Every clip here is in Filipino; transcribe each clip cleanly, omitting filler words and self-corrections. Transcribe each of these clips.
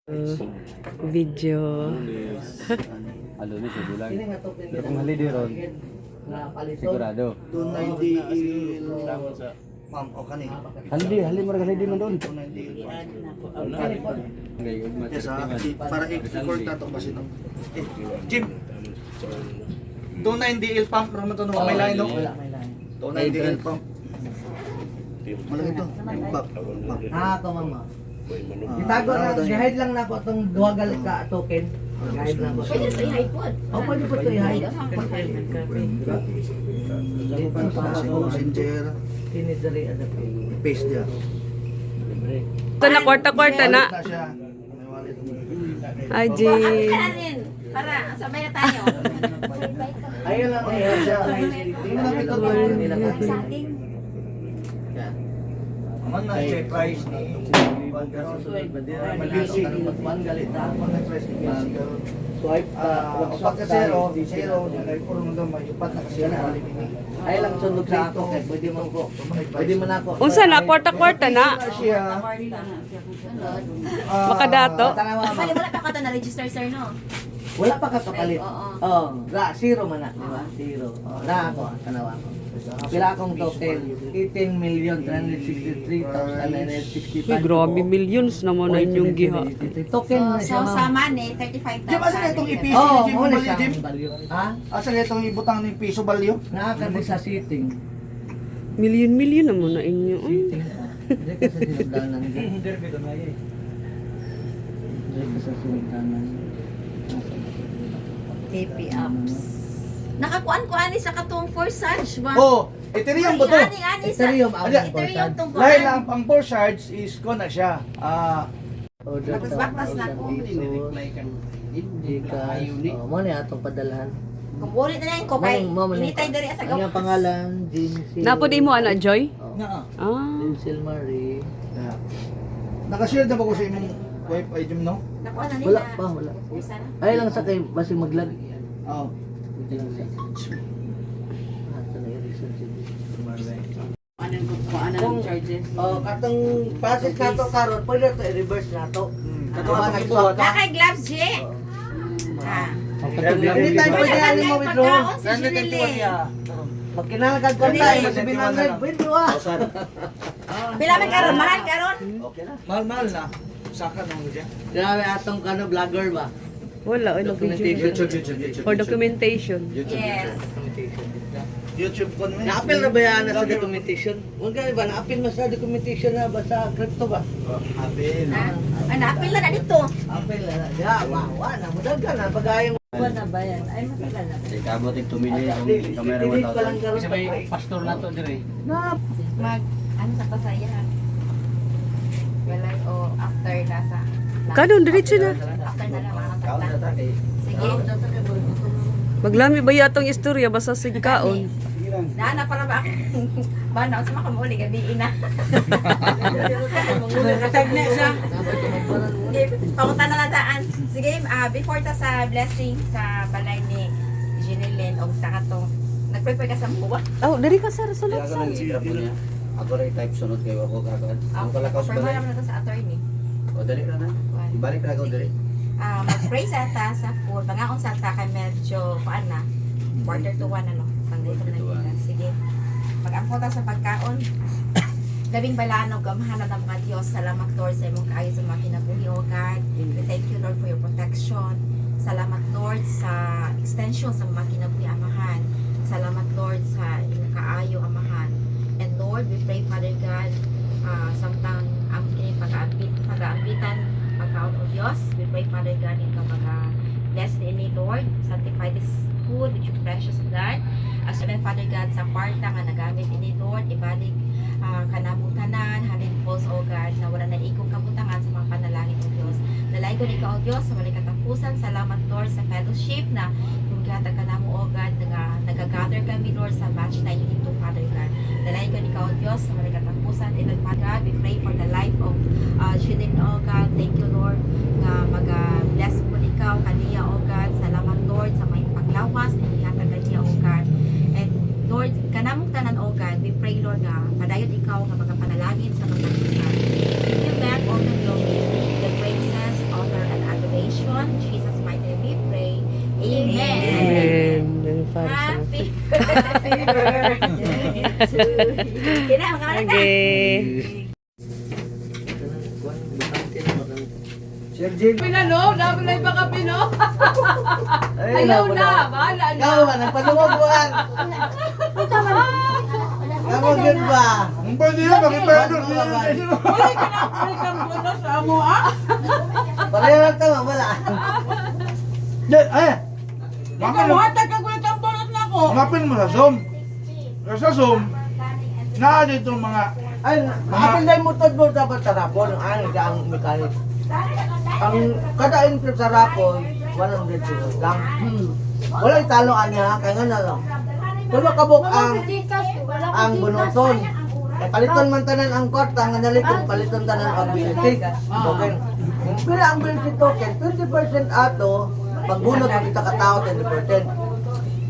Video. Alo ni segulang. Pero kung hali di ron, sigurado. Doon na hindi ma'am o kani. Hali mo hali di man doon. Doon na hindi Ngayon yes, para i-record na ito kasi no. Jim, doon na hindi il-pump naman ito no, may line no? Doon na hindi il-pump. Malaki ito. Pump. Ako mama. Itago na, gahid lang na ako itong duwagal ka token. Gahid lang ako. Pwede sa i-hide po. Pwede po ito i-hide. Messenger, Tinidari ada po. paste dia. Ito na, kwarta-kwarta na. Na siya. May wallet. Hi, Ano Jin. ka rin? Para sabay na tayo. Ayun lang ayun siya. Tingnan namin ito. Sa ating Aman na siya price ni Mag-busy. Mag-galit ha. Swipe Pagka zero, nag-report mo daw may upat na kasi na wallet ini. Ay lang sundog sa ako kay pwede man ko. Pwede man ako. Unsa na, kwarta-kwarta na. Siya, Makadato. Bali wala pa ka ito na-register sir no? Wala pa ka kapalit. Oo. Oh, zero man na, di ba? Zero. Oh, na ako, tanawa ko. Pila akong total 18,363,965. Uy, grabe, millions naman na inyong giha. Token na So siya. ma'am. sa money 35,000. Jim, asa na itong ipiso Oh, ni Jim? muna Balyo, siya. Jim? Ha? Asa na itong ibutang ng piso balyo? Nakakandi sa sitting. Million naman na inyo. Uy. Sitting. Hindi ka sa sinagdanan. Hindi ka sa sinagdanan. KP apps. Nakakuan-kuan ni sa katong Forsage ba? Oh, Ethereum ba to? Ani sa Ethereum ang Ethereum tong Dahil kuan. ang pang 4 shards is ko na siya. Baklas na ko. Mo na atong padalahan. Kumbulit na lang ko kay initay diri sa Ang gawas. pangalan, Jinsil. Napo di mo, ana, Joy? Na. Ah. Jinsil Marie. Nakashare na ba ko sa imong wifi Jim no? Nakuha na Wala nila. pa, wala. Isa na. Ay lang sa kay basi maglag. Oh. Dito lang siya. Ah, ito na yung reason si Jinsil Marie. Anong charges? Oh, katong process kato karon, pwede to i-reverse nato. Katuwa na ibuhat. Kay gloves J. Ah. Anytime pwede ani mo withdraw. Pagkaon si Jeneline. Pag kinalagad ka tayo, sa 700, pwede wa. Pila man karon, mahal karon. Okay na. Mahal na. Saka na mo siya. Grabe atong kano vlogger ba? Wala, ano, video. Documentation. For documentation. Yes. YouTube ko naman. Na-appeal na ba yan sa documentation? Huwag ka ba, na-appeal mo sa documentation na ba sa crypto ba? Apil. Ay napil na dito. Appeal na, ya, wawa na, mudag ka na, pag-ayong. Na ba yan? Ay matagal na. Ikabot yung 2 million yung camera Delete pa lang 1,000. karoon. Kasi may pastor na to dire. Mag ano sa pasayahan. Wala o after na sa Kadon, diretso na. after na lang mga Kaon na tata. ta kay. Sige. Maglami ba yatong istorya basta sigkaon? Na para ba? Ba na sa makamuli gabi ina. Katag na siya. Pangutan na nataan. Sige, before ta sa blessing sa balay ni Jeneline o sa katong nag-prepare ka sa buwa. Oh, dari ka sa Kaya sunod ako sa. nang isip mo niya. Ako rin type sunod kayo ako kagad. Ang kalakaos ba Formal na? naman na to sa attorney. O dali na na. Ibalik na ako dali. Mag-pray sa ta sa food. Pangaon sa ta kay medyo kuan na. Quarter to 1 ano. Pangdito na kita. Sige. Pag-angkot ta sa pagkaon. Labing balanog, gamahanan ng mga Diyos. Salamat Lord sa imong kaayo sa mga kinabuhi, O God. We thank you Lord for your protection. Salamat Lord sa extension sa mga kinabuhi, Amahan. Salamat Lord sa imong kaayo, Amahan. And Lord, we pray Father God, samtang ang kini pag-aambitan, pagkaon o Diyos. We pray Father God, ikaw mag-bless ni Lord. Sanctify this food with your precious blood. As well, Father God, sa parta nga nagamit ni Lord, ibalik kanamutanan, halin falls, O God, na wala na ikong kabutangan sa mga panalangin o Diyos. Nalay ko ni ka, O Diyos, sa walang katapusan. Salamat, Lord, sa fellowship na kung gihatag ka na mo, O God, nag-gather kami, Lord, sa batch na ito, Father God. Nalay ko ni ka, O Diyos, sa walang katapusan. And then, Father God, we pray for the life of Jeneline, O God. Thank you, Lord, nga mag-bless po ikaw, kaniya, O God. Salamat, Lord, sa may paglawas na gihatag kaniya, O God. And Lord, kanamong tanan, O God, we pray, Lord, nga padayon ikaw nga magapanalangin sa mga isa. Give you back all the glory, the praises, all the Kina, mga anak ka. Okay. Sir Jim. Pinano, dami na yung baka pino. Ay, Ayaw wala. na, bahala na. Ikaw ba, nagpanuwabuan. Kamu good ba? Ang pwede yun, makipagod. Pareho lang tama, wala. Mapin mo sa Zoom. Sa Zoom, na dito mga Ay, apil na yung mutod mo dapat sa rapon. Ano ka ang mekanik? Ang kada entry sa rapon, 100 pesos lang. Wala italo niya, kaya nga na lang. Tulo kabuk ang bunuton. Eh, paliton man tanan ang kwarta, nga nalitin, paliton tanan ang ability. Token. Pila ang ability token, 20% ato, pagbunot ang kita katao, 20%.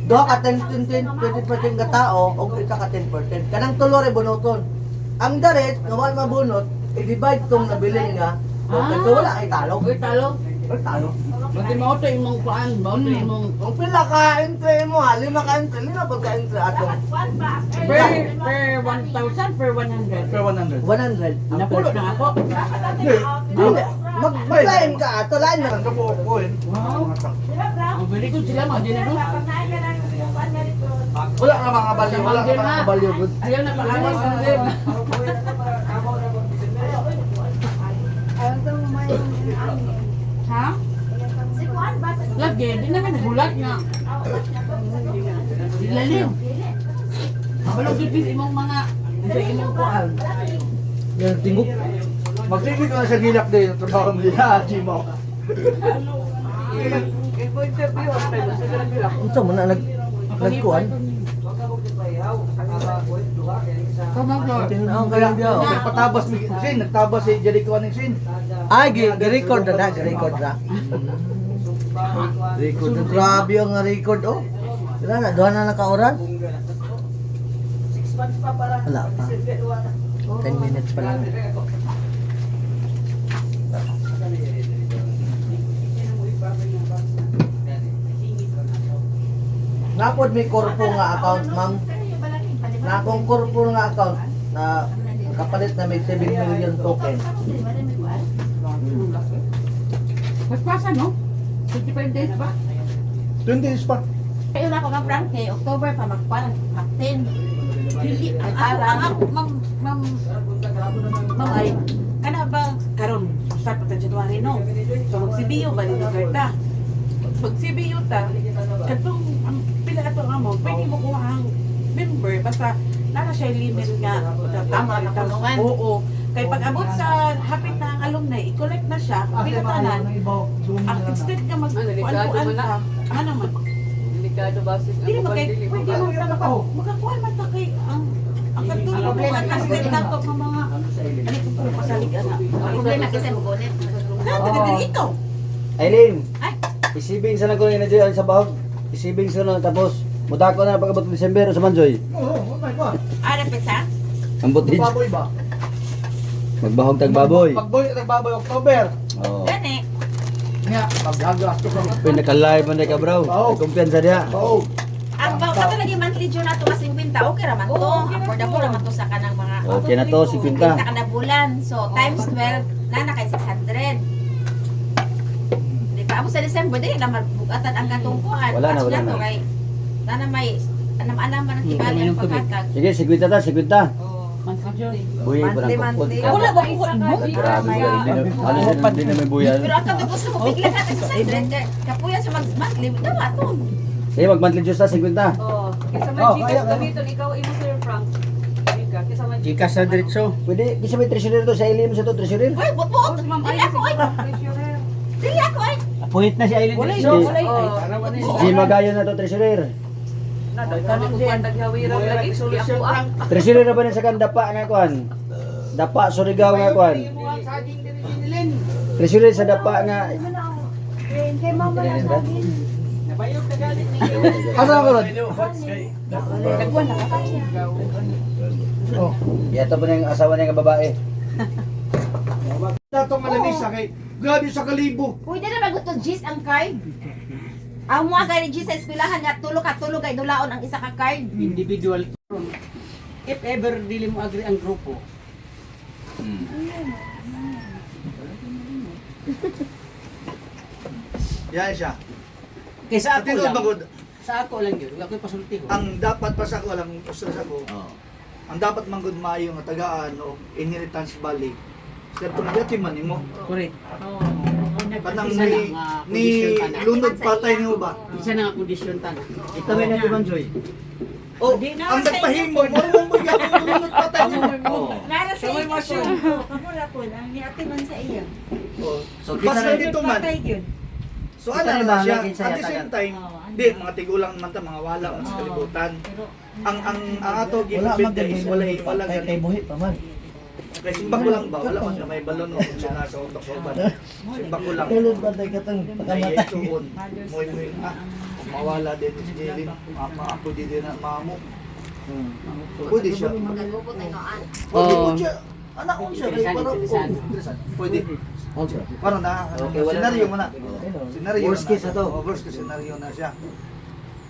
Doha ka 20% katao, o kita ka 10%. Kanang tulo rin bunuton. Ang daret, nga wala mabunot, i-divide tong nabilin nga, token. So wala ay talo. Ay talo. Mati mo ito imong kuan, mo ito imong Kung pila ka entry mo ha, 5 ka entry, 5 pagka entry atong per 1,000 per 100. per 100. 100. Napulo na ako. Hindi. Hindi. Mag-line ka ato, line na. Ang kabukuin. Ang very good sila mga dinero. Wala ka mga balyo, wala ka mga balyo. Good. Ayaw na pakanin sa rin. Ha? Lagi, di naman nagulat nga. Ilalim. Mabalog ipin imong mga sa imong kuan. Yan, tingok. Magtigil ka na sa gilak din, trabaho mo din, Haji mo. Unsa mo na nagkuan? Tinaw kaya dia. Patabas mi sin, nagtabas si Jericho ning sin. Ay, gi-record na, gi-record na. Record na. Grabe ang record oh. Wala na, doon na nakaoran. 6 months pa para. Wala pa. 10 minutes pa lang. Napod may korpo nga account, ma'am. Na akong korpo nga account na kapalit na may 7 million token. Pagpasa no? 25 days ba? 20 days pa. Kayo na ako ng Frank, kay October pa magkuhan, mag-10. Dili, ang ako, ma'am ay, kana ba, karon start pa ta January no? So magsibiyo ba ni Roberta? Magsibiyo ta, katong, ang pila katong amount, pwede mo kuha ang member, basta nana siya limit nga, tama na tanungan. Oo. Kaya pag abot sa hapit na ang alumni, i-collect na siya, pinatanan, ang instead ka mag-kuan-kuan ka, ano man, Delikado ba si hindi naman kay, pwede mo ka makakuha man ta kay ang katulong mo nga kasi dapat ng mga ano ko pasalig ana. Ang problema kasi mo gonet. Taga ito. Aileen, Ay, isibing sa nagkunin na dyan sa bahog. Isibing sa na tapos. Mutako na pagkabot ng December sa Manjoy. Oh my God. ara pesa. Ang butid. Baboy ba? Magbahog tagbaboy. Pagboy, nagbaboy October. Oo. Gani. Nga, paghagas ko kang. Pinaka-live man ka bro. Oo. May kumpiyansa diya. Oo. Ang bawat lagi monthly due na to kasi 50 okay ra man to. Affordable ra man to sa kanang mga Okay na to, 50. kada bulan. So times 12 na kay 600. Di ba amo sa December dili na mabugatan ang katungkuan. Wala na, wala na. Kay nana may anam-anam man ang tibali ang pagkatag. Sige, 50 ta, 50. Monthly June. Buhay ko ng kupot. Wala ba ko mo? Grabe ka. Hindi na may buyan. Pero ang katong gusto mo bigla ka sa 600 kapuya sa monthly dawa to. Sige, mag-monthly juice ta, 50. Oh, kisa man Gcash gamiton ikaw imo Sir Frank. Kisa man Gikas na diretso. Pwede, kasi may treasurer to. Sa Aileen mo sa to, treasurer. Oy, bot. Dili ako ay. Dili ako ay. Puhit na si Aileen. Wala Si G Magayo na to, treasurer. kami ko pa naghawiran lagi di ako Treasurer na ba na sa kan dapa nga kuan? Dapa Surigao nga kuan. Treasurer sa dapa nga. Asa ko ron? Nagwan na ka. Oh. Yato pa na yung asawa niya nga babae. Datong malamisa kay grabe sa kalibo. Uy, dili ba gusto gis ang card? Ang mga gani sa eskwelahan nga tulog kay dulaon ang isa ka card. Individual. If ever dili mo agree ang grupo, Yan siya. kaysa Sa ako tinuod lang, magod, sa ako lang yun, wala ko'y pasulti ko. ang dapat pa sa ko lang stress ako. Oo. Ang dapat manggod maayo nga tagaan o inheritance bali. Serto na dati man nimo. Correct. Kanang Isa ni lang, ni kondisyon ka na. lunod patay nimo ba? Isa na nga kondisyon ta na. Ito may nagkumanjoy. O, ang nagpahimo, mo mo gyapon lunod patay nimo. Oo. Nara sa iyo po. Kamura po lang ni ate man sa iyo. O, So kita basta na dito man. yun. So Kita ano na na bahala siya, kinsa at the yatagan. same time, di mga tigulang man ta mga wala man sa kalibutan. Ang ato Wala gibinda is wala wala kay gani. buhi pa man. Kay simbang ko lang ba, wala man na may balon o kung siya nasa utok sa uban. Simbang ko lang. Tulog ba tayo katong Kaya pagkamatay? ituon, moy mawala din si Jelin, ako di din na mamo. Pwede siya. Magalupo tayo noan. Pwede mo siya. Anak ko siya, kaya parang Interesante. pwede. Okay. Parang na, Okay, wala senaryo na. mo na. Ayun, oh. Senaryo Worst na case na to. Oh, worst case scenario na siya.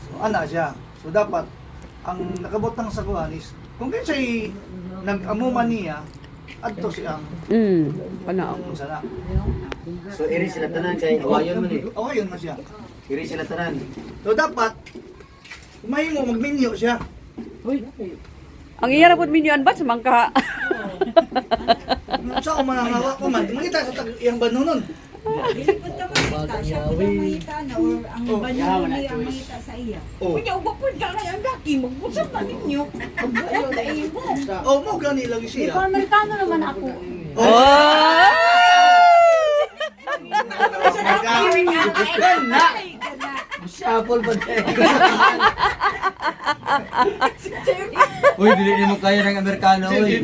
So, ana siya. So, dapat, ang nakabutang sa kuhan is, kung kaya siya'y nag-amuman niya, adto siyang Panao. sana. So iri sila tanan kay awayon man eh. Okay, yun na siya. Iri sila tanan. So, dapat, kumain mo, magminyo siya. Ang iya ra pud minyo ba sa mangka? Sa ako manangawa ko man, makita sa iyang banunon. Oh, Yaman na choice. oh. Oh, mo gani lagi siya. Amerikano naman ako. Shuffle ba tayo? Uy, dili ni mo kaya ng Amerikano, uy.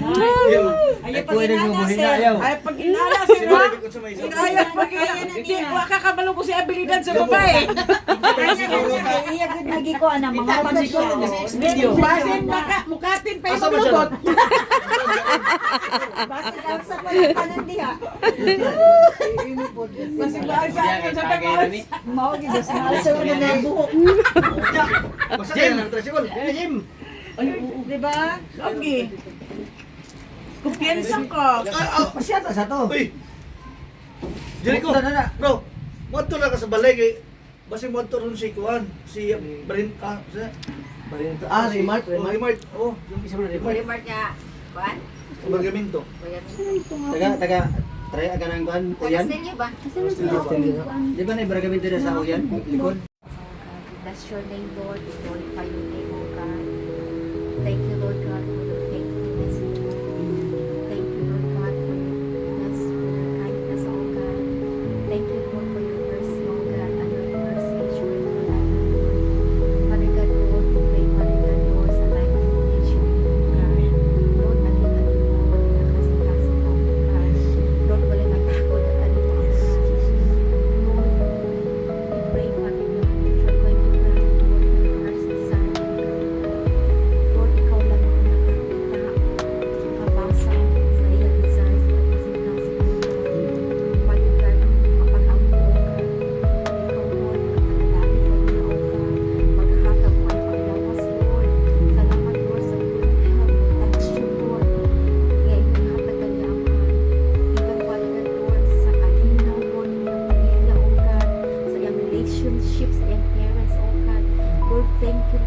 Ay, pwede mo buhin na ayaw. Ay, pag inala sila, Hindi kaya pag hindi, makakabalo ko si abilidad sa babae. Iya gud lagi ko ana mga Video. Basin baka, mukatin pa yung lugot. Basta lang sa pagkanan diha. Basin ba sa akin sa pag-awas? Mao gid sa sa una na buhok. Basta kayo ng tricycle. Jim! Di ba? Lagi. Kumpiyansa ka. Pasyata sa to. Uy! Jericho, Bukta na na. bro, moto na ka sa balay kay basi moto ron si Kuan, si Brinta, si Barinto. Ah, Remart, Remart. Remart. Oh, yung isa mo na Remart. Remark nga. Kuan? Bargamento. Taga, try aga nang kuan, uyan. Kastelyo ba? Di ba na ibragamento na sa uyan? Likod? Bless your name, Lord. We glorify your name, O God. Thank you, Lord God, for your faithfulness. Thank you, Lord God, for your goodness, for your kindness, O God. Thank you, Lord, for your mercy, O God, and your mercy is sure forever. Father God, Lord, we pray, Father God, Lord, sa life of each of you, O God. Lord, nakita niyo po ang pinakasikaso po, O God. Lord, wala matakot at kanito ang Lord, we pray, Father God, that you're going to grant, Lord, your heart's desire, O God. Lord, ikaw lang ang nakakita, makabasa sa iyong desires at kasingkasing, O God. Father God, mapag-ampo, O God. Ikaw, Lord, makatalagin kami na, O God. Maghahatag mo ang paglawas, Lord. Salamat, Lord, sa good health. Thanks you, Lord. Ngayon, maghatag kami, Ama. Even, Father God, Lord, sa kalinaw, Lord, ng iyong pamilya, O God. Sa iyong relationships, sa iyong parents, O God. Lord, thank you,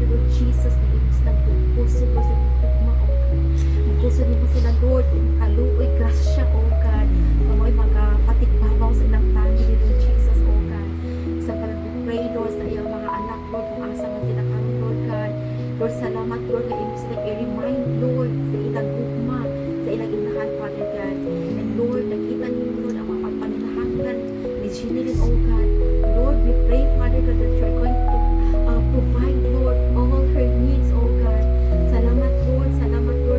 Lord Jesus, na ibig silang puso mo sa tugma, O God. Ang puso mo sila, Lord, sa iyong kaluoy, grasya, O God. Na mo'y magpatikbabaw sa ilang family, Lord Jesus, O God. Sa pag-pray, Lord, sa iyong mga anak, Lord, kung asa man sila kami, Lord God. Lord, salamat, Lord, na ibig silang i-remind, Lord, sa ilang gugma, sa ilang inahan, Father God. And Lord, nakita niyo, Lord, ang mga pagpanilahangan ni Jeneline, O God. Lord, we pray, Father God, that you're going to provide, Lord, all her needs, O God. Salamat, Lord,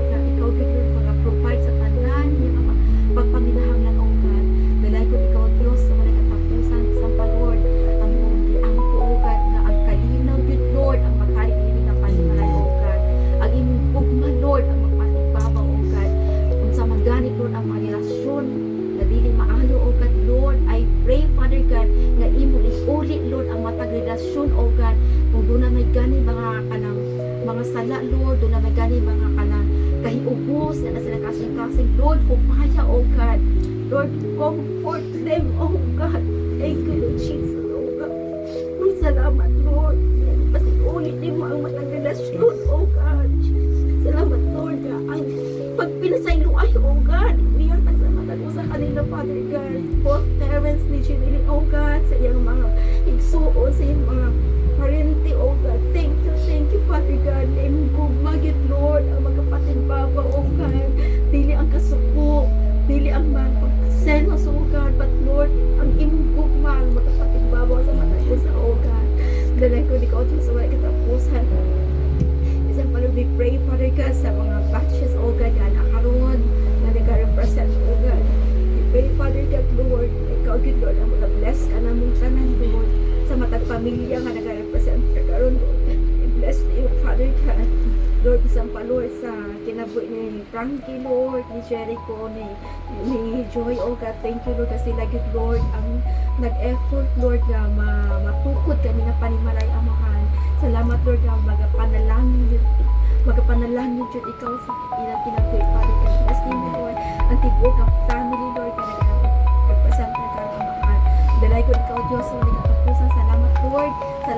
na ikaw din yung provide sa tanan niya mga pagpanginahangan, O God. Milay ko ikaw, Diyos, sa mga katapusan sa Lord. Ang po, O God, na ang kalinaw yun, Lord, ang makarinig ng panimalay, O God. Ang imong gugma, Lord, ang magpatigbabaw, O God. Kung sa maganit, Lord, ang mga relasyon na dili maalo, O God, Lord, I pray, Father God, bala Lord, doon na may gani mga kanang kahiubos na sila kasing-kasing Lord, kumaya oh God. Lord, comfort them oh God. Thank you Lord Jesus oh God. Lord, salamat Lord. Pasigulit din mo ang matang relasyon oh God. Salamat Lord ka ang pagpinasaylo ay oh God. Niyan sa mata ko sa kanila Father God. Both parents ni Janelle oh God, sa iyang mga igsuon, sa iyang mga parente oh God. Thank you Father God. Name ko magit Lord ang magkapatid baba oh God. Dili ang kasuko, dili ang selos oh God, but Lord ang imong gugma ang magkapatid baba sa mata ko sa oh God. Dalay ko di ka sa wala katapusan. Isang pala we pray Father God sa mga batches oh God na nakaroon na nag-represent oh God. We pray Father God Lord, ikaw good Lord ang mga bless ka na mong tanan Lord sa matag pamilya nga nag-represent ka karon Lord. I-bless you Father God. Lord, isang pa Lord sa kinabuhi ni Frankie Lord, ni Jericho, ni Joy oh God. Thank you Lord kasi lagi Lord ang nag-effort Lord nga matukod kami nga panimalay amahan. Salamat Lord nga magapanalangin yun ikaw sa ilang kinabuhi Father God. Bless name Lord ang tibuok ang family Lord ka nag-represent ka amahan. Dalay ko ikaw Diyos sa mga katapusan. Salamat Lord sa